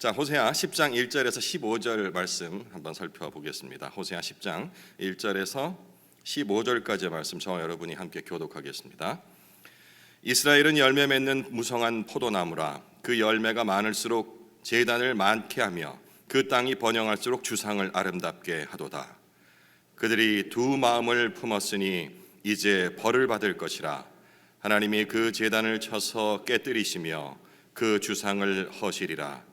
자, 호세아 10장 1절에서 15절 말씀 한번 살펴보겠습니다. 호세아 10장 1절에서 15절까지의 말씀 저와 여러분이 함께 교독하겠습니다. 이스라엘은 열매 맺는 무성한 포도나무라. 그 열매가 많을수록 제단을 많게 하며 그 땅이 번영할수록 주상을 아름답게 하도다. 그들이 두 마음을 품었으니 이제 벌을 받을 것이라. 하나님이 그 제단을 쳐서 깨뜨리시며 그 주상을 허시리라.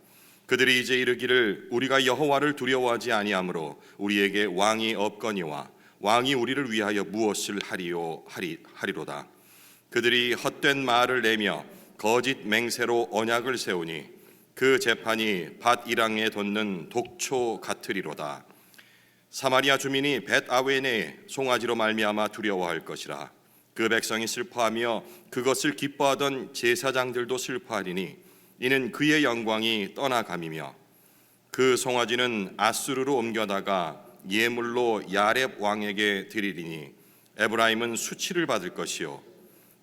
그들이 이제 이르기를 우리가 여호와를 두려워하지 아니하므로 우리에게 왕이 없거니와 왕이 우리를 위하여 무엇을 하리로다. 그들이 헛된 말을 내며 거짓 맹세로 언약을 세우니 그 재판이 밭 이랑에 돋는 독초 같으리로다. 사마리아 주민이 벳 아웬의 송아지로 말미암아 두려워할 것이라. 그 백성이 슬퍼하며 그것을 기뻐하던 제사장들도 슬퍼하리니 이는 그의 영광이 떠나감이며 그 송아지는 아수르로 옮겨다가 예물로 야렙 왕에게 드리리니 에브라임은 수치를 받을 것이요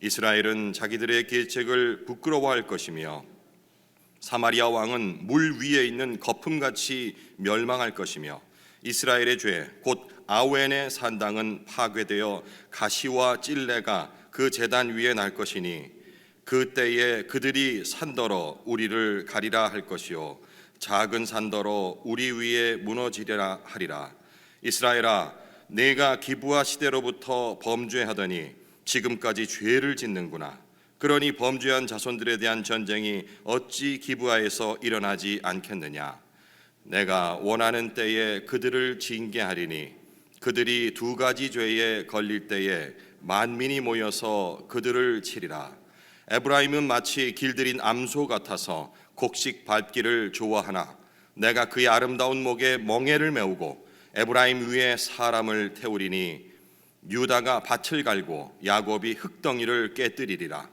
이스라엘은 자기들의 계책을 부끄러워할 것이며 사마리아 왕은 물 위에 있는 거품같이 멸망할 것이며 이스라엘의 죄 곧 아웬의 산당은 파괴되어 가시와 찔레가 그 제단 위에 날 것이니 그때에 그들이 산더러 우리를 가리라 할 것이요 작은 산더러 우리 위에 무너지리라 하리라. 이스라엘아, 내가 기브아 시대로부터 범죄하더니 지금까지 죄를 짓는구나. 그러니 범죄한 자손들에 대한 전쟁이 어찌 기브아에서 일어나지 않겠느냐. 내가 원하는 때에 그들을 징계하리니 그들이 두 가지 죄에 걸릴 때에 만민이 모여서 그들을 치리라. 에브라임은 마치 길들인 암소 같아서 곡식 밟기를 좋아하나 내가 그의 아름다운 목에 멍에를 메우고 에브라임 위에 사람을 태우리니 유다가 밭을 갈고 야곱이 흙덩이를 깨뜨리리라.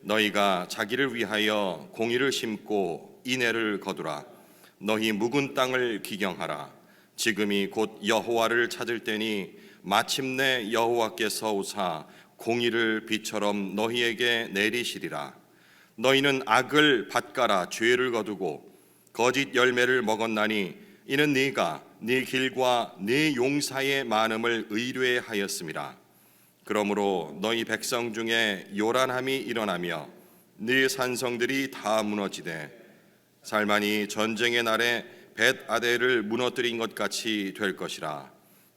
너희가 자기를 위하여 공의를 심고 인애를 거두라. 너희 묵은 땅을 기경하라. 지금이 곧 여호와를 찾을 때니 마침내 여호와께서 오사 공의를 비처럼 너희에게 내리시리라. 너희는 악을 밭가라 죄를 거두고 거짓 열매를 먹었나니 이는 네가 네 길과 네 용사의 많음을 의뢰하였음이라. 그러므로 너희 백성 중에 요란함이 일어나며 네 산성들이 다 무너지되 살만이 전쟁의 날에 벳 아델을 무너뜨린 것 같이 될 것이라.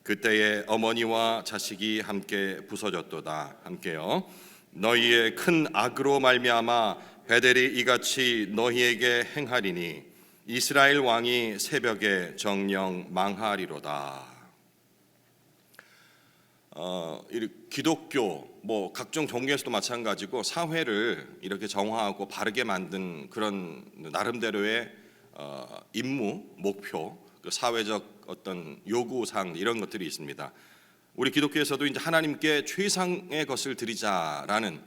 그때에 어머니와 자식이 함께 부서졌도다. 함께요. 너희의 큰 악으로 말미암아 베델이 이같이 너희에게 행하리니 이스라엘 왕이 새벽에 정령 망하리로다. 기독교 각종 종교에서도 마찬가지고 사회를 이렇게 정화하고 바르게 만든 그런 나름대로의 임무, 목표, 사회적 어떤 요구사항 이런 것들이 있습니다. 우리 기독교에서도 이제 하나님께 최상의 것을 드리자라는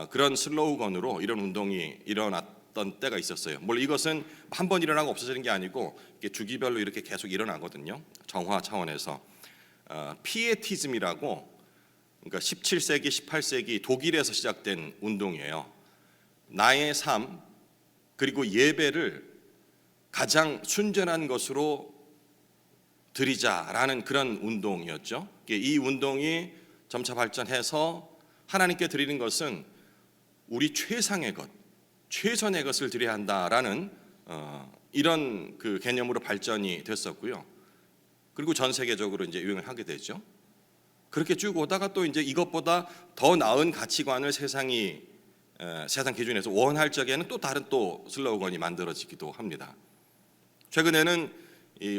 그런 슬로건으로 이런 운동이 일어났던 때가 있었어요. 물론 이것은 한 번 일어나고 없어지는 게 아니고 주기별로 이렇게 계속 일어나거든요. 정화 차원에서 피에티즘이라고 그러니까 17세기, 18세기 독일에서 시작된 운동이에요. 나의 삶 그리고 예배를 가장 순전한 것으로 드리자라는 그런 운동이었죠. 이 운동이 점차 발전해서 하나님께 드리는 것은 우리 최상의 것, 최선의 것을 드려야 한다라는 이런 그 개념으로 발전이 됐었고요. 그리고 전 세계적으로 이제 유행을 하게 되죠. 그렇게 쭉 오다가 또 이제 이것보다 더 나은 가치관을 세상 기준에서 원할 적에는 또 다른 또 슬로건이 만들어지기도 합니다. 최근에는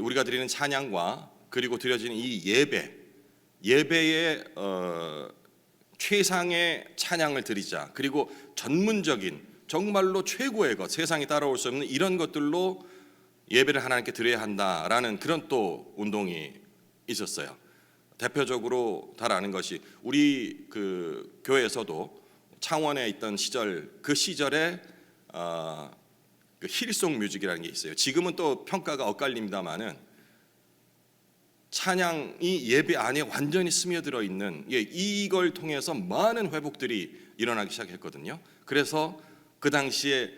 우리가 드리는 찬양과 그리고 드려지는 이 예배의 최상의 찬양을 드리자. 그리고 전문적인 정말로 최고의 것, 세상에 따라올 수 없는 이런 것들로 예배를 하나님께 드려야 한다라는 그런 또 운동이 있었어요. 대표적으로 잘 아는 것이 우리 그 교회에서도 창원에 있던 시절 그 시절에 그 힐송 뮤직이라는 게 있어요. 지금은 또 평가가 엇갈립니다만은 찬양이 예배 안에 완전히 스며들어 있는 이걸 통해서 많은 회복들이 일어나기 시작했거든요. 그래서 그 당시에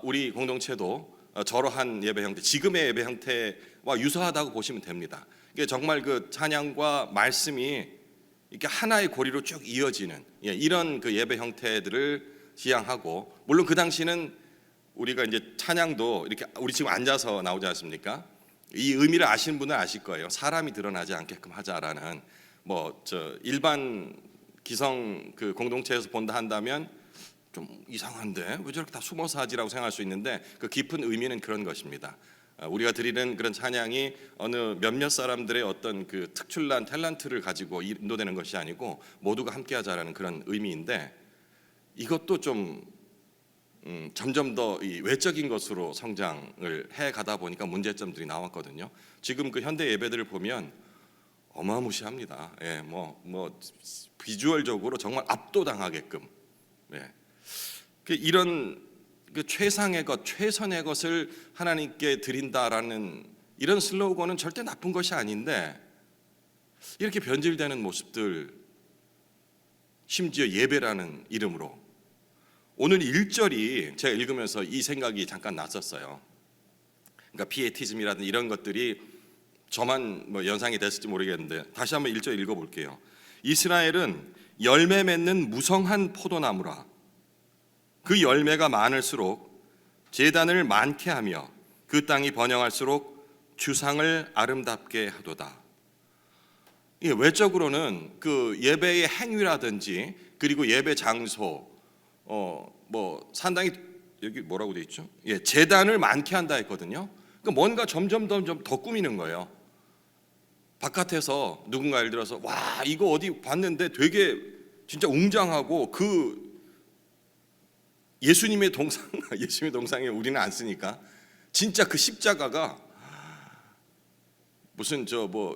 우리 공동체도 저러한 예배 형태, 지금의 예배 형태와 유사하다고 보시면 됩니다. 이게 정말 그 찬양과 말씀이 이렇게 하나의 고리로 쭉 이어지는 이런 그 예배 형태들을 지향하고, 물론 그 당시는 우리가 이제 찬양도 이렇게 우리 지금 앉아서 나오지 않습니까? 이 의미를 아시는 분은 아실 거예요. 사람이 드러나지 않게끔 하자라는, 일반 기성 그 공동체에서 본다 한다면 좀 이상한데 왜 저렇게 다 숨어서 하지라고 생각할 수 있는데, 그 깊은 의미는 그런 것입니다. 우리가 드리는 그런 찬양이 어느 몇몇 사람들의 어떤 그 특출난 탤런트를 가지고 인도되는 것이 아니고 모두가 함께하자라는 그런 의미인데, 이것도 좀 점점 더 이 외적인 것으로 성장을 해 가다 보니까 문제점들이 나왔거든요. 지금 그 현대 예배들을 보면 어마무시합니다. 비주얼적으로 정말 압도당하게끔. 이런 그 최상의 것, 최선의 것을 하나님께 드린다라는 이런 슬로건은 절대 나쁜 것이 아닌데, 이렇게 변질되는 모습들, 심지어 예배라는 이름으로. 오늘 1절이 제가 읽으면서 이 생각이 잠깐 났었어요. 그러니까 피에티즘이라든 이런 것들이 저만 연상이 됐을지 모르겠는데, 다시 한번 1절 읽어볼게요. 이스라엘은 열매 맺는 무성한 포도나무라. 그 열매가 많을수록 제단을 많게 하며 그 땅이 번영할수록 주상을 아름답게 하도다. 이게 외적으로는 그 예배의 행위라든지 그리고 예배 장소, 상당히 여기 뭐라고 돼 있죠? 제단을 많게 한다 했거든요. 그러니까 뭔가 점점 더 꾸미는 거예요. 바깥에서 누군가 예를 들어서 와 이거 어디 봤는데 되게 진짜 웅장하고, 그 예수님의 동상에 우리는 안 쓰니까 진짜 그 십자가가 무슨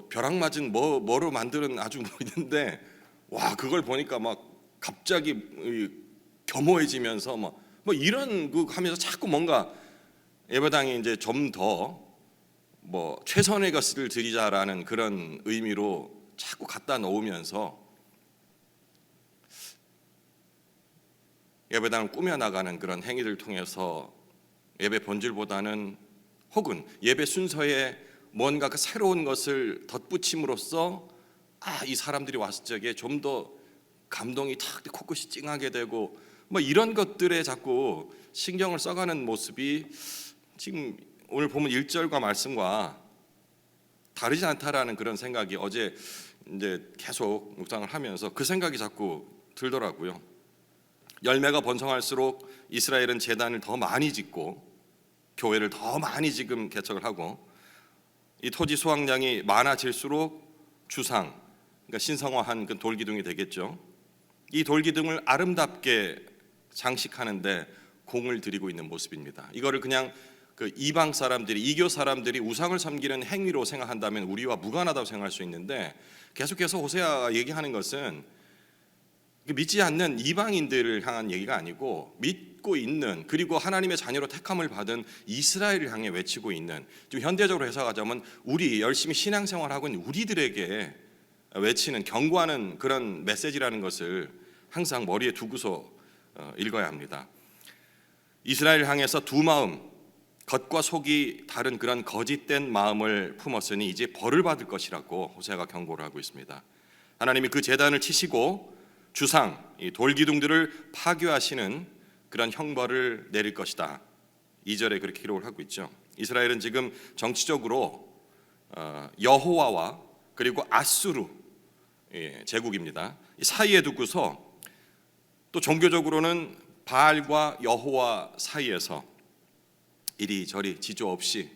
벼락 맞은 뭐로 만드는 아주 있는데, 와 그걸 보니까 막 갑자기 겸허해지면서 이런 그 하면서 자꾸 뭔가 예배당이 이제 좀 더 최선의 것을 드리자라는 그런 의미로 자꾸 갖다 놓으면서 예배당을 꾸며나가는 그런 행위를 통해서 예배 본질보다는, 혹은 예배 순서에 뭔가 그 새로운 것을 덧붙임으로써 이 사람들이 왔을 적에 좀 더 감동이 탁 코끝이 찡하게 되고 이런 것들에 자꾸 신경을 써가는 모습이 지금 오늘 보면 1절과 말씀과 다르지 않다라는 그런 생각이 어제 이제 계속 묵상을 하면서 그 생각이 자꾸 들더라고요. 열매가 번성할수록 이스라엘은 제단을 더 많이 짓고 교회를 더 많이 지금 개척을 하고, 이 토지 수확량이 많아질수록 주상, 그러니까 신성화한 그 돌기둥이 되겠죠. 이 돌기둥을 아름답게 장식하는데 공을 들이고 있는 모습입니다. 이거를 그냥 그 이방 사람들이, 이교 사람들이 우상을 섬기는 행위로 생각한다면 우리와 무관하다고 생각할 수 있는데, 계속해서 호세아가 얘기하는 것은 믿지 않는 이방인들을 향한 얘기가 아니고 믿고 있는, 그리고 하나님의 자녀로 택함을 받은 이스라엘을 향해 외치고 있는, 좀 현대적으로 해석하자면 우리 열심히 신앙생활하고 있는 우리들에게 외치는, 경고하는 그런 메시지라는 것을 항상 머리에 두고서 읽어야 합니다. 이스라엘을 향해서 두 마음, 겉과 속이 다른 그런 거짓된 마음을 품었으니 이제 벌을 받을 것이라고 호세아가 경고를 하고 있습니다. 하나님이 그 제단을 치시고 주상, 이 돌기둥들을 파괴하시는 그런 형벌을 내릴 것이다. 2절에 그렇게 기록을 하고 있죠. 이스라엘은 지금 정치적으로 여호와와 그리고 아수르 제국입니다. 이 사이에 두고서 또 종교적으로는 바알과 여호와 사이에서 이리저리 지조 없이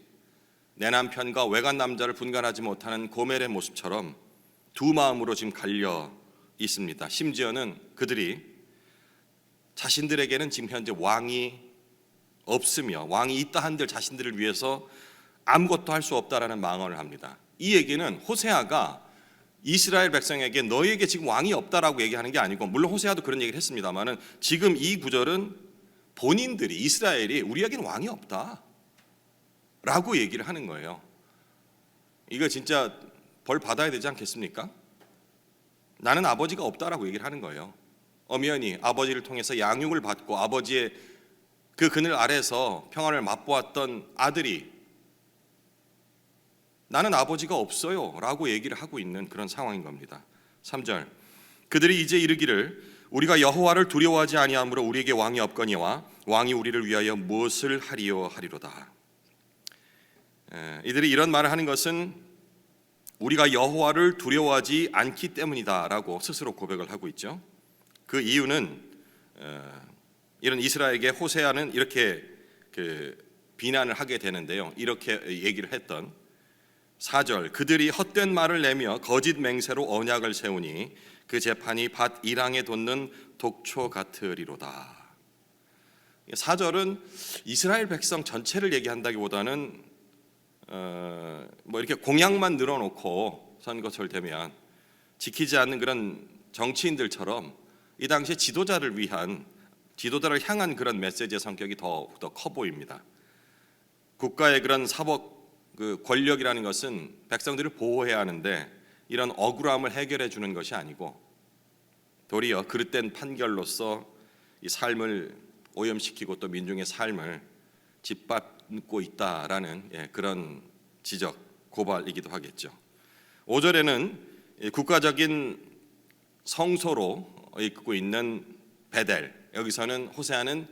내 남편과 외간 남자를 분간하지 못하는 고멜의 모습처럼 두 마음으로 지금 갈려 있습니다. 심지어는 그들이 자신들에게는 지금 현재 왕이 없으며 왕이 있다 한들 자신들을 위해서 아무것도 할 수 없다라는 망언을 합니다. 이 얘기는 호세아가 이스라엘 백성에게 너희에게 지금 왕이 없다라고 얘기하는 게 아니고, 물론 호세아도 그런 얘기를 했습니다만은 지금 이 구절은 본인들이, 이스라엘이 우리에게는 왕이 없다 라고 얘기를 하는 거예요. 이거 진짜 벌 받아야 되지 않겠습니까? 나는 아버지가 없다라고 얘기를 하는 거예요. 엄연히 아버지를 통해서 양육을 받고 아버지의 그 그늘 아래서 평안을 맛보았던 아들이 나는 아버지가 없어요 라고 얘기를 하고 있는 그런 상황인 겁니다. 3절, 그들이 이제 이르기를 우리가 여호와를 두려워하지 아니하므로 우리에게 왕이 없거니와 왕이 우리를 위하여 무엇을 하리요 하리로다. 이들이 이런 말을 하는 것은 우리가 여호와를 두려워하지 않기 때문이다라고 스스로 고백을 하고 있죠. 그 이유는 이런 이스라엘에게 호세아는 이렇게 비난을 하게 되는데요. 이렇게 얘기를 했던 4절, 그들이 헛된 말을 내며 거짓 맹세로 언약을 세우니 그 재판이 밭 이랑에 돋는 독초 같으리로다. 4절은 이스라엘 백성 전체를 얘기한다기보다는 뭐 이렇게 공약만 늘어놓고 선거철 되면 지키지 않는 그런 정치인들처럼 이 당시에 지도자를 향한 그런 메시지의 성격이 더욱더 커 보입니다. 국가의 그런 사법 권력이라는 것은 백성들을 보호해야 하는데 이런 억울함을 해결해 주는 것이 아니고 도리어 그릇된 판결로서 이 삶을 오염시키고 또 민중의 삶을 짓밟고 있다라는 그런 지적, 고발이기도 하겠죠. 5절에는 국가적인 성소로 이끌고 있는 베델, 여기서는 호세아는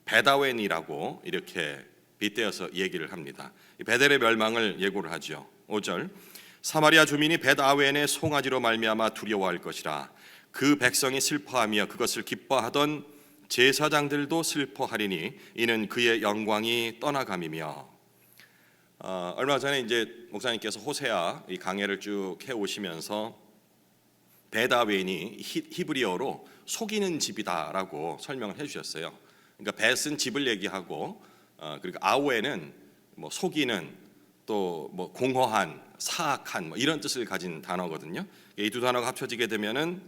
베다웬이라고 이렇게 빗대어서 얘기를 합니다. 베델의 멸망을 예고를 하죠. 5절, 사마리아 주민이 벳아웬의 송아지로 말미암아 두려워할 것이라. 그 백성이 슬퍼하며 그것을 기뻐하던 제사장들도 슬퍼하리니 이는 그의 영광이 떠나감이며. 얼마 전에 이제 목사님께서 호세아 이 강해를 쭉 해오시면서 벳아웬이 히브리어로 속이는 집이다라고 설명을 해주셨어요. 그러니까 벳은 집을 얘기하고 그리고 아웬은 뭐 속이는 또 뭐 공허한 사악한 뭐 이런 뜻을 가진 단어거든요. 이 두 단어가 합쳐지게 되면은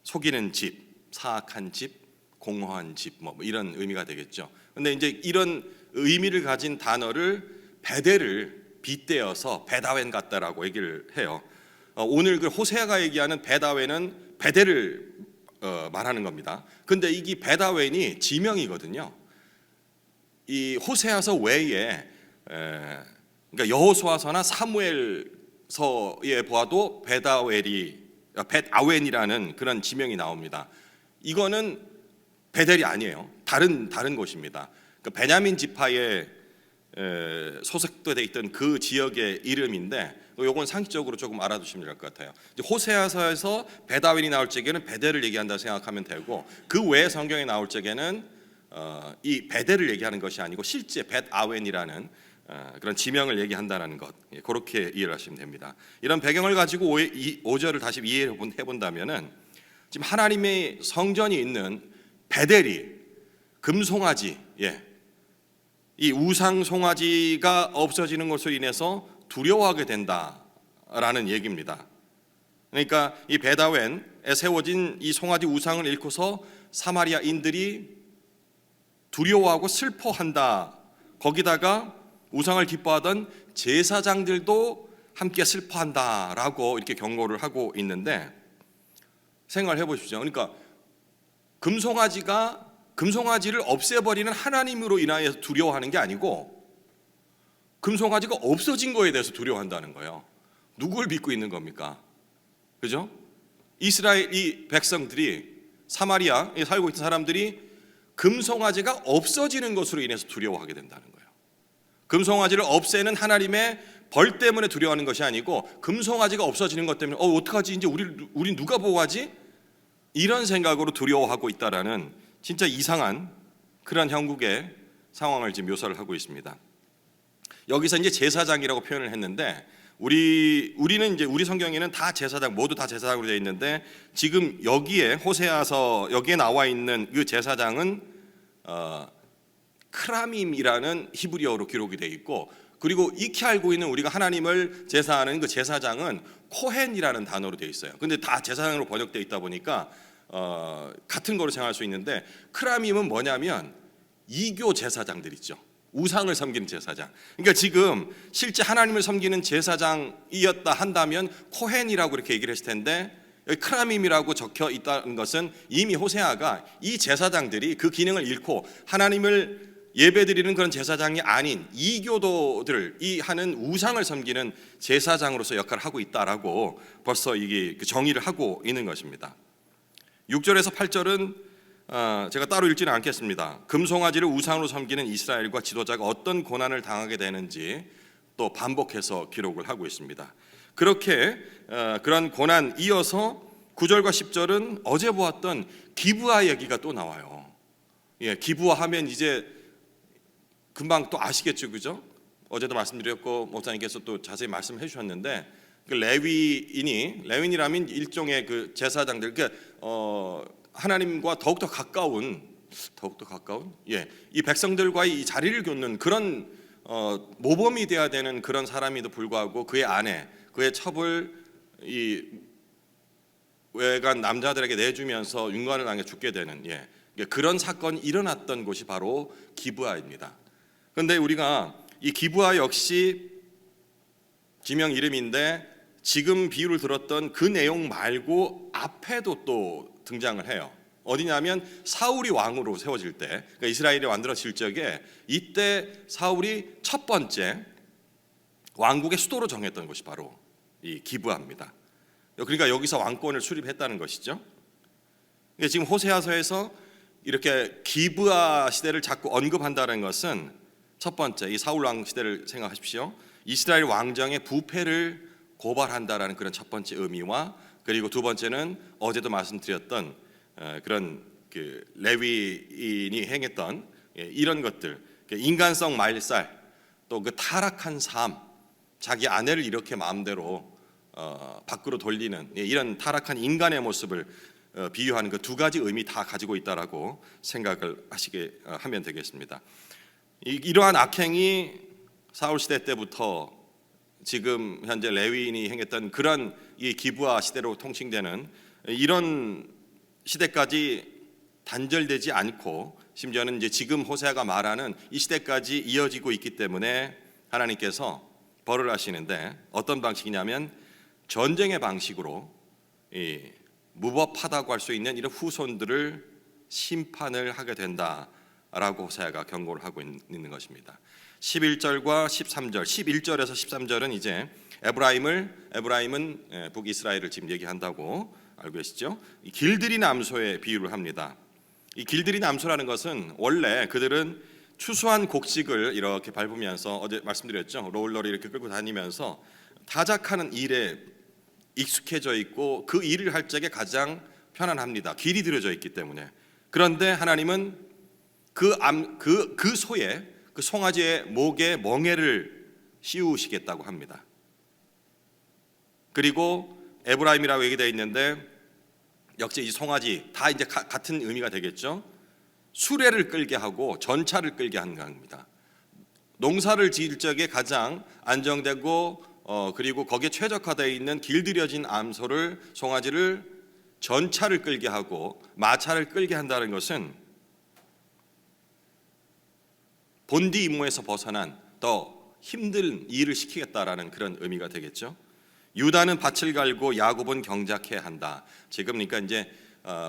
속이는 집, 사악한 집, 공허한 집 뭐 이런 의미가 되겠죠. 근데 이제 이런 의미를 가진 단어를 베델을 빗대어서 벳아웬 같다라고 얘기를 해요. 오늘 그 호세아가 얘기하는 벳아웬은 베델을 말하는 겁니다. 근데 이게 벳아웬이 지명이거든요. 이 호세아서 외에 그러니까 여호수아서나 사무엘서에 보아도 벳아웬이라는 그런 지명이 나옵니다. 이거는 베델이 아니에요. 다른 곳입니다. 그러니까 베냐민 지파에 소속되어 있던 그 지역의 이름인데 요건 상식적으로 조금 알아두시면 될 것 같아요. 호세아서에서 벳아웬이 나올 적에는 베델을 얘기한다 생각하면 되고 그 외에 성경에 나올 적에는 이 베델을 얘기하는 것이 아니고 실제 벳아웬이라는 그런 지명을 얘기한다는 것, 그렇게 이해를 하시면 됩니다. 이런 배경을 가지고 5절을 다시 이해해 본다면은 지금 하나님의 성전이 있는 베델이 금송아지, 이 우상 송아지가 없어지는 것으로 인해서 두려워하게 된다라는 얘기입니다. 그러니까 이 벳아웬에 세워진 이 송아지 우상을 잃고서 사마리아인들이 두려워하고 슬퍼한다. 거기다가 우상을 기뻐하던 제사장들도 함께 슬퍼한다라고 이렇게 경고를 하고 있는데 생각을 해보십시오. 그러니까 금송아지를 없애버리는 하나님으로 인하여 두려워하는 게 아니고 금송아지가 없어진 거에 대해서 두려워한다는 거예요. 누구를 믿고 있는 겁니까? 그죠? 이스라엘 이 백성들이 사마리아에 살고 있는 사람들이 금송아지가 없어지는 것으로 인해서 두려워하게 된다는 거예요. 금송아지를 없애는 하나님의 벌 때문에 두려워하는 것이 아니고 금송아지가 없어지는 것 때문에 어떡하지? 이제 우리 누가 보호하지? 이런 생각으로 두려워하고 있다라는 진짜 이상한 그런 형국의 상황을 지금 묘사를 하고 있습니다. 여기서 이제 제사장이라고 표현을 했는데 우리는 이제 우리 성경에는 다 제사장, 모두 다 제사장으로 되어 있는데 지금 여기에 호세아서 여기에 나와 있는 그 제사장은 크라밈이라는 히브리어로 기록이 되어 있고, 그리고 익히 알고 있는 우리가 하나님을 제사하는 그 제사장은 코헨이라는 단어로 되어 있어요. 근데 다 제사장으로 번역되어 있다 보니까 같은 거로 생각할 수 있는데, 크라밈은 뭐냐면 이교 제사장들 있죠. 우상을 섬기는 제사장. 그러니까 지금 실제 하나님을 섬기는 제사장이었다 한다면 코헨이라고 이렇게 얘기를 했을 텐데, 여기 크라밈이라고 적혀 있다는 것은 이미 호세아가 이 제사장들이 그 기능을 잃고 하나님을 예배드리는 그런 제사장이 아닌 이교도들이 하는 우상을 섬기는 제사장으로서 역할을 하고 있다라고 벌써 이게 정의를 하고 있는 것입니다. 6절에서 8절은 제가 따로 읽지는 않겠습니다. 금송아지를 우상으로 섬기는 이스라엘과 지도자가 어떤 고난을 당하게 되는지 또 반복해서 기록을 하고 있습니다. 그렇게 그런 고난 이어서 9절과 10절은 어제 보았던 기브아 얘기가 또 나와요. 예, 기브아 하면 이제 금방 또 아시겠죠, 그죠? 어제도 말씀드렸고 목사님께서 또 자세히 말씀해 주셨는데 그 레위인이라면 일종의 그 제사장들, 그러니까 하나님과 더욱더 가까운 이 백성들과의 이 자리를 겪는 그런 모범이 돼야 되는 그런 사람에도 불구하고 그의 아내, 그의 첩을 이 외간 남자들에게 내주면서 윤곽을 당해 죽게 되는 그런 사건이 일어났던 곳이 바로 기브아입니다. 그런데 우리가 이 기브아 역시 지명 이름인데 지금 비유를 들었던 그 내용 말고 앞에도 또 등장을 해요. 어디냐면 사울이 왕으로 세워질 때, 그러니까 이스라엘이 만들어질 적에 이때 사울이 첫 번째 왕국의 수도로 정했던 곳이 바로 이 기브아입니다. 그러니까 여기서 왕권을 수립했다는 것이죠. 지금 호세아서에서 이렇게 기브아 시대를 자꾸 언급한다는 것은 첫 번째 이 사울 왕 시대를 생각하십시오. 이스라엘 왕정의 부패를 고발한다라는 그런 첫 번째 의미와, 그리고 두 번째는 어제도 말씀드렸던 그런 그 레위인이 행했던 이런 것들, 인간성 말살, 또 그 타락한 삶, 자기 아내를 이렇게 마음대로 밖으로 돌리는 이런 타락한 인간의 모습을 비유하는 그 두 가지 의미 다 가지고 있다라고 생각을 하시게 하면 되겠습니다. 이러한 악행이 사울 시대 때부터 지금 현재 레위인이 행했던 그런 이 기브아 시대로 통칭되는 이런 시대까지 단절되지 않고, 심지어는 이제 지금 호세아가 말하는 이 시대까지 이어지고 있기 때문에 하나님께서 벌을 하시는데, 어떤 방식이냐면 전쟁의 방식으로 무법하다고 할 수 있는 이런 후손들을 심판을 하게 된다라고 호세아가 경고를 하고 있는 것입니다. 11절과 13절, 11절에서 13절은 이제 에브라임은 북이스라엘을 지금 얘기한다고 알고 계시죠? 이 길들이 남소의 비유를 합니다. 이 길들이 남소라는 것은 원래 그들은 추수한 곡식을 이렇게 밟으면서, 어제 말씀드렸죠, 롤러를 이렇게 끌고 다니면서 타작하는 일에 익숙해져 있고 그 일을 할 적에 가장 편안합니다. 길이 들여져 있기 때문에. 그런데 하나님은 그 소에, 그 송아지의 목에 멍에를 씌우시겠다고 합니다. 그리고 에브라임이라고 얘기되어 있는데 역시 이 송아지 다 이제 같은 의미가 되겠죠. 수레를 끌게 하고 전차를 끌게 하는 겁니다. 농사를 지을 적에 가장 안정되고 그리고 거기에 최적화되어 있는 길들여진 암소를, 송아지를 전차를 끌게 하고 마차를 끌게 한다는 것은 본디 임무에서 벗어난 더 힘든 일을 시키겠다라는 그런 의미가 되겠죠. 유다는 밭을 갈고 야곱은 경작해야 한다. 지금 그러니까 이제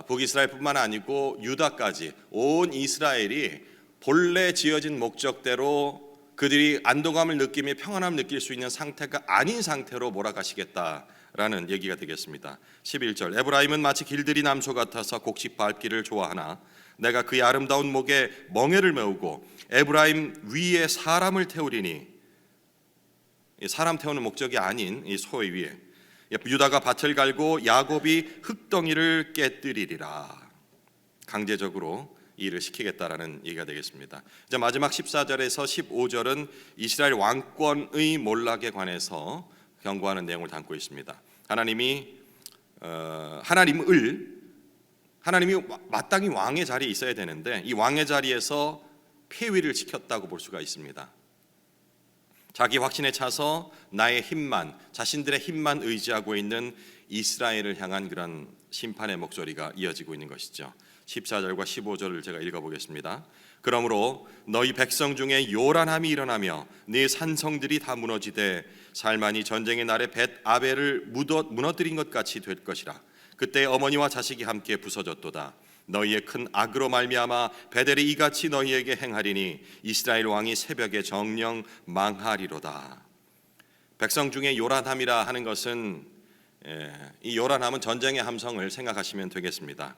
북이스라엘뿐만 아니고 유다까지 온 이스라엘이 본래 지어진 목적대로 그들이 안도감을 느끼며 평안함을 느낄 수 있는 상태가 아닌 상태로 몰아가시겠다라는 얘기가 되겠습니다. 11절, 에브라임은 마치 길들이 남소 같아서 곡식 밟기를 좋아하나 내가 그의 아름다운 목에 멍에를 메우고 에브라임 위에 사람을 태우리니, 사람 태우는 목적이 아닌 이 소의 위에, 유다가 밭을 갈고 야곱이 흙덩이를 깨뜨리리라. 강제적으로 일을 시키겠다라는 얘기가 되겠습니다. 이제 마지막 14절에서 15절은 이스라엘 왕권의 몰락에 관해서 경고하는 내용을 담고 있습니다. 하나님이 마땅히 왕의 자리에 있어야 되는데 이 왕의 자리에서 폐위를 시켰다고 볼 수가 있습니다. 자기 확신에 차서 나의 힘만, 자신들의 힘만 의지하고 있는 이스라엘을 향한 그런 심판의 목소리가 이어지고 있는 것이죠. 14절과 15절을 제가 읽어보겠습니다. 그러므로 너희 백성 중에 요란함이 일어나며 네 산성들이 다 무너지되 살만이 전쟁의 날에 벳 아벨을 무너뜨린 것 같이 될 것이라. 그때 어머니와 자식이 함께 부서졌도다. 너희의 큰 악으로 말미암아 베델이 이같이 너희에게 행하리니 이스라엘 왕이 새벽에 정령 망하리로다. 백성 중에 요란함이라 하는 것은 이 요란함은 전쟁의 함성을 생각하시면 되겠습니다.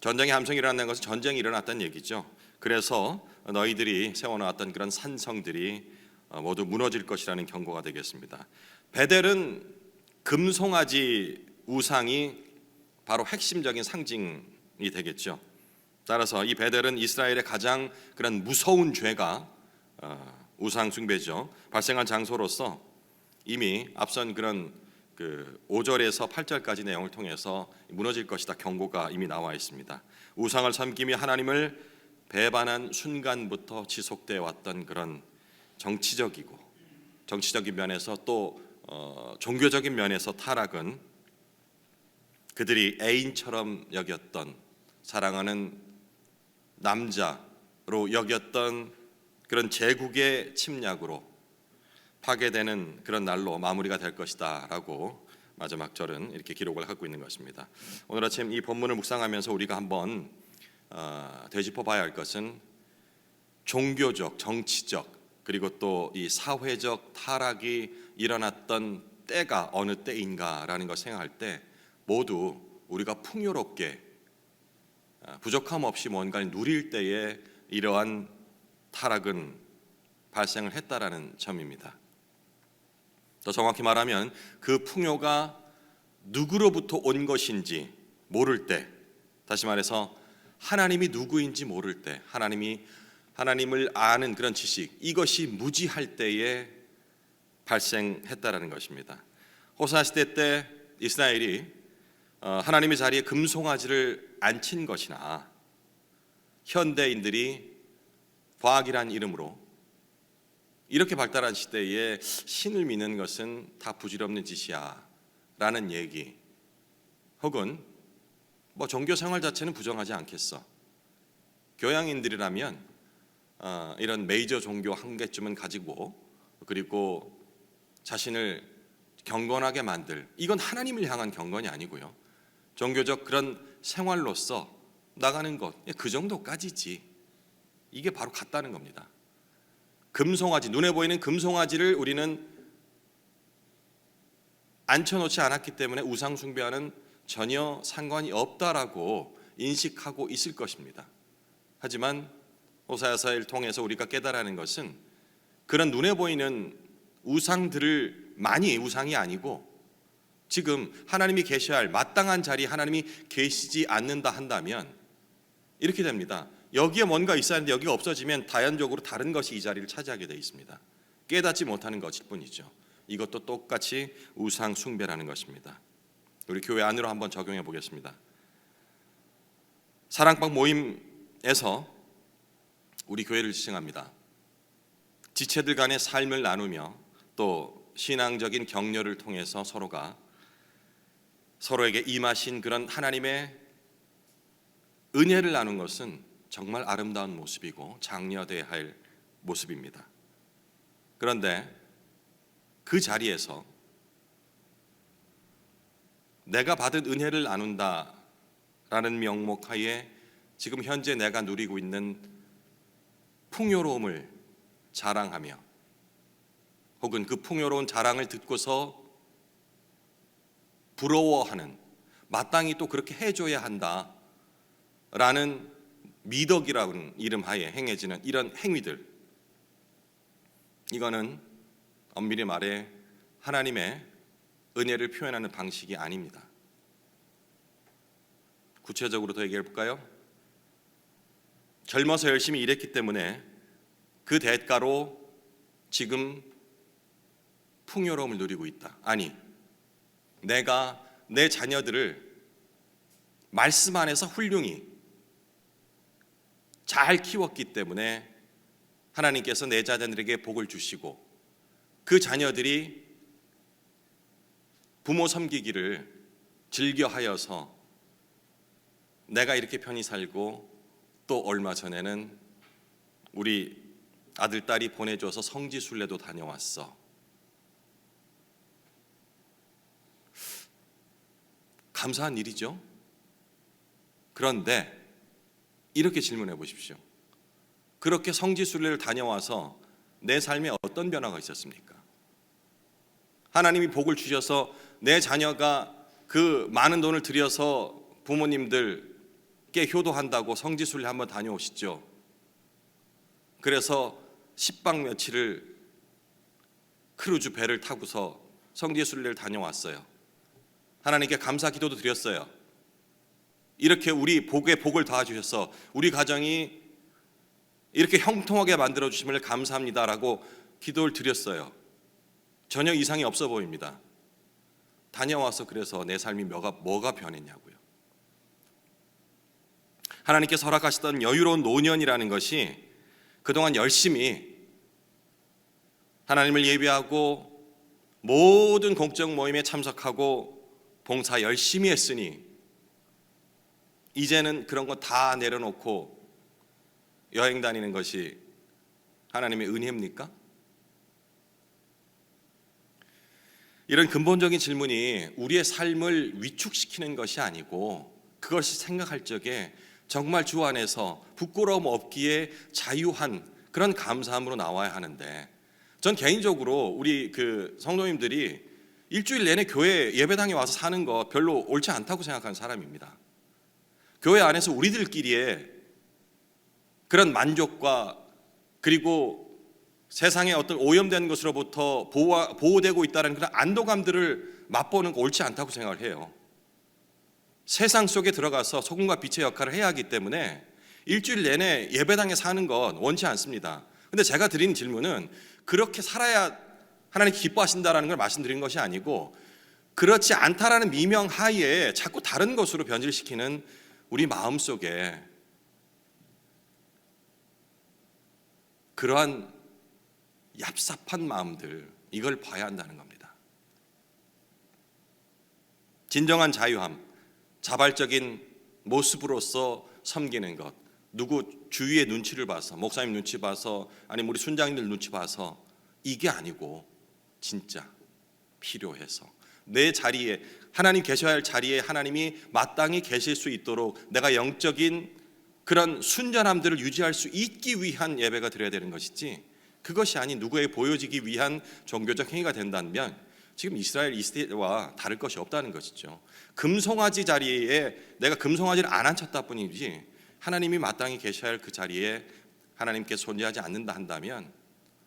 전쟁의 함성이라는 것은 전쟁이 일어났다는 얘기죠. 그래서 너희들이 세워놓았던 그런 산성들이 모두 무너질 것이라는 경고가 되겠습니다. 베델은 금송아지 우상이 바로 핵심적인 상징이 되겠죠. 따라서 이 베델은 이스라엘의 가장 그런 무서운 죄가 우상 숭배죠. 발생한 장소로서 이미 앞선 그런 5절에서 8절까지 내용을 통해서 무너질 것이다 경고가 이미 나와 있습니다. 우상을 섬기며 하나님을 배반한 순간부터 지속되어 왔던 그런 정치적인 면에서 또 종교적인 면에서 타락은 그들이 애인처럼 여겼던, 사랑하는 남자로 여겼던 그런 제국의 침략으로 파괴되는 그런 날로 마무리가 될 것이다 라고 마지막 절은 이렇게 기록을 하고 있는 것입니다. 오늘 아침 이 본문을 묵상하면서 우리가 한번 되짚어 봐야 할 것은 종교적, 정치적, 그리고 또 이 사회적 타락이 일어났던 때가 어느 때인가라는 걸 생각할 때 모두 우리가 풍요롭게 부족함 없이 뭔가를 누릴 때에 이러한 타락은 발생을 했다라는 점입니다. 더 정확히 말하면 그 풍요가 누구로부터 온 것인지 모를 때, 다시 말해서 하나님이 누구인지 모를 때, 하나님을 아는 그런 지식, 이것이 무지할 때에 발생했다라는 것입니다. 호세아 시대 때 이스라엘이 하나님의 자리에 금송아지를 앉힌 것이나 현대인들이 과학이란 이름으로 이렇게 발달한 시대에 신을 믿는 것은 다 부질없는 짓이야 라는 얘기, 혹은 종교 생활 자체는 부정하지 않겠어, 교양인들이라면 이런 메이저 종교 한 개쯤은 가지고 그리고 자신을 경건하게 만들, 이건 하나님을 향한 경건이 아니고요, 종교적 그런 생활로서 나가는 것, 그 정도까지지, 이게 바로 같다는 겁니다. 금송아지, 눈에 보이는 금송아지를 우리는 앉혀놓지 않았기 때문에 우상 숭배와는 전혀 상관이 없다라고 인식하고 있을 것입니다. 하지만 호세아서를 통해서 우리가 깨달아야 하는 것은 그런 눈에 보이는 우상들을 많이 우상이 아니고 지금 하나님이 계셔야 할 마땅한 자리에 하나님이 계시지 않는다 한다면 이렇게 됩니다. 여기에 뭔가 있어야 하는데 여기가 없어지면 다연적으로 다른 것이 이 자리를 차지하게 되어 있습니다. 깨닫지 못하는 것일 뿐이죠. 이것도 똑같이 우상 숭배라는 것입니다. 우리 교회 안으로 한번 적용해 보겠습니다. 사랑방 모임에서 우리 교회를 지칭합니다. 지체들 간의 삶을 나누며 또 신앙적인 격려를 통해서 서로에게 임하신 그런 하나님의 은혜를 나눈 것은 정말 아름다운 모습이고 장려돼야 할 모습입니다. 그런데 그 자리에서 내가 받은 은혜를 나눈다라는 명목하에 지금 현재 내가 누리고 있는 풍요로움을 자랑하며 혹은 그 풍요로운 자랑을 듣고서 부러워하는, 마땅히 또 그렇게 해줘야 한다라는 미덕이라는 이름하에 행해지는 이런 행위들, 이거는 엄밀히 말해 하나님의 은혜를 표현하는 방식이 아닙니다. 구체적으로 더 얘기해 볼까요? 젊어서 열심히 일했기 때문에 그 대가로 지금 풍요로움을 누리고 있다. 아니, 내가 내 자녀들을 말씀 안에서 훌륭히 잘 키웠기 때문에 하나님께서 내 자녀들에게 복을 주시고 그 자녀들이 부모 섬기기를 즐겨하여서 내가 이렇게 편히 살고 또 얼마 전에는 우리 아들, 딸이 보내줘서 성지순례도 다녀왔어. 감사한 일이죠. 그런데 이렇게 질문해 보십시오. 그렇게 성지순례를 다녀와서 내 삶에 어떤 변화가 있었습니까? 하나님이 복을 주셔서 내 자녀가 그 많은 돈을 들여서 부모님들께 효도한다고 성지순례 한번 다녀오시죠. 그래서 10박 며칠을 크루즈 배를 타고서 성지순례를 다녀왔어요. 하나님께 감사 기도도 드렸어요. 이렇게 우리 복에 복을 더해주셔서 우리 가정이 이렇게 형통하게 만들어 주심을 감사합니다라고 기도를 드렸어요. 전혀 이상이 없어 보입니다. 다녀와서 그래서 내 삶이 뭐가 변했냐고요. 하나님께서 허락하시던 여유로운 노년이라는 것이 그동안 열심히 하나님을 예배하고 모든 공적 모임에 참석하고 봉사 열심히 했으니 이제는 그런 거 다 내려놓고 여행 다니는 것이 하나님의 은혜입니까? 이런 근본적인 질문이 우리의 삶을 위축시키는 것이 아니고 그것이 생각할 적에 정말 주 안에서 부끄러움 없기에 자유한 그런 감사함으로 나와야 하는데, 전 개인적으로 우리 성도님들이 일주일 내내 교회 예배당에 와서 사는 거 별로 옳지 않다고 생각하는 사람입니다. 교회 안에서 우리들끼리의 그런 만족과 그리고 세상의 어떤 오염된 것으로부터 보호되고 있다는 그런 안도감들을 맛보는 거 옳지 않다고 생각을 해요. 세상 속에 들어가서 소금과 빛의 역할을 해야 하기 때문에 일주일 내내 예배당에 사는 건 원치 않습니다. 근데 제가 드린 질문은 그렇게 살아야 하나님 기뻐하신다라는 걸 말씀드린 것이 아니고, 그렇지 않다라는 미명 하에 자꾸 다른 것으로 변질시키는 우리 마음속에 그러한 얍삽한 마음들, 이걸 봐야 한다는 겁니다. 진정한 자유함, 자발적인 모습으로서 섬기는 것, 누구 주위의 눈치를 봐서, 목사님 눈치 봐서, 아니면 우리 순장님들 눈치 봐서, 이게 아니고 진짜 필요해서 내 자리에, 하나님 계셔야 할 자리에 하나님이 마땅히 계실 수 있도록 내가 영적인 그런 순전함들을 유지할 수 있기 위한 예배가 드려야 되는 것이지, 그것이 아닌 누구에게 보여지기 위한 종교적 행위가 된다면 지금 이스라엘 이 시대와 다를 것이 없다는 것이죠. 금송아지 자리에 내가 금송아지를 안 앉혔다 뿐이지 하나님이 마땅히 계셔야 할 그 자리에 하나님께 존재하지 않는다 한다면,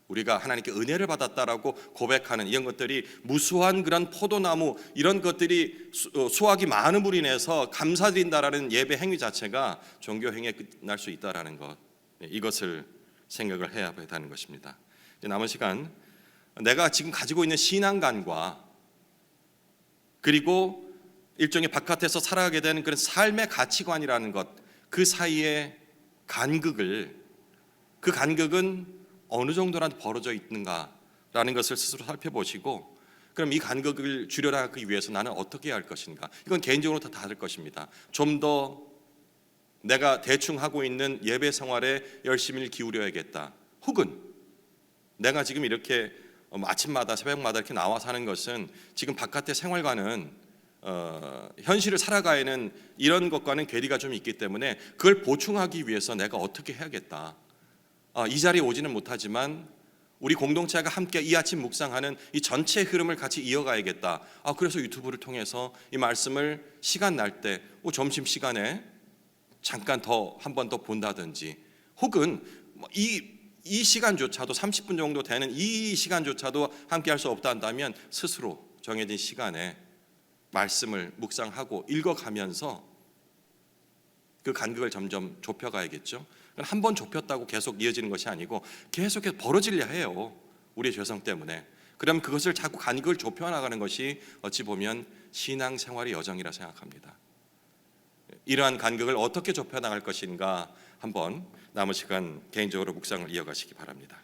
우리가 하나님께 은혜를 받았다라고 고백하는 이런 것들이 무수한 그런 포도나무, 이런 것들이 수확이 많은 물이 내서 감사드린다라는 예배 행위 자체가 종교 행위에 끝날 수 있다라는 것, 이것을 생각을 해야 한다는 것입니다. 남은 시간, 내가 지금 가지고 있는 신앙관과 그리고 일종의 바깥에서 살아가게 되는 그런 삶의 가치관이라는 것, 그 사이에 간극은 어느 정도나 벌어져 있는가라는 것을 스스로 살펴보시고, 그럼 이 간극을 줄여나가기 위해서 나는 어떻게 해야 할 것인가, 이건 개인적으로 다 다를 것입니다. 좀 더 내가 대충 하고 있는 예배 생활에 열심히 기울여야겠다, 혹은 내가 지금 이렇게 아침마다 새벽마다 이렇게 나와서 하는 것은 지금 바깥의 생활과는 현실을 살아가는 이런 것과는 괴리가 좀 있기 때문에 그걸 보충하기 위해서 내가 어떻게 해야겠다. 이 자리에 오지는 못하지만 우리 공동체가 함께 이 아침 묵상하는 이 전체 흐름을 같이 이어가야겠다. 그래서 유튜브를 통해서 이 말씀을 시간 날 때 점심시간에 잠깐 더 한 번 더 본다든지, 혹은 이 시간조차도 30분 정도 되는 이 시간조차도 함께 할 수 없다 한다면 스스로 정해진 시간에 말씀을 묵상하고 읽어가면서 그 간극을 점점 좁혀가야겠죠. 한 번 좁혔다고 계속 이어지는 것이 아니고 계속해서 벌어지려 해요, 우리의 죄성 때문에. 그럼 그것을 자꾸 간극을 좁혀나가는 것이 어찌 보면 신앙생활의 여정이라 생각합니다. 이러한 간극을 어떻게 좁혀나갈 것인가, 한번 남은 시간 개인적으로 묵상을 이어가시기 바랍니다.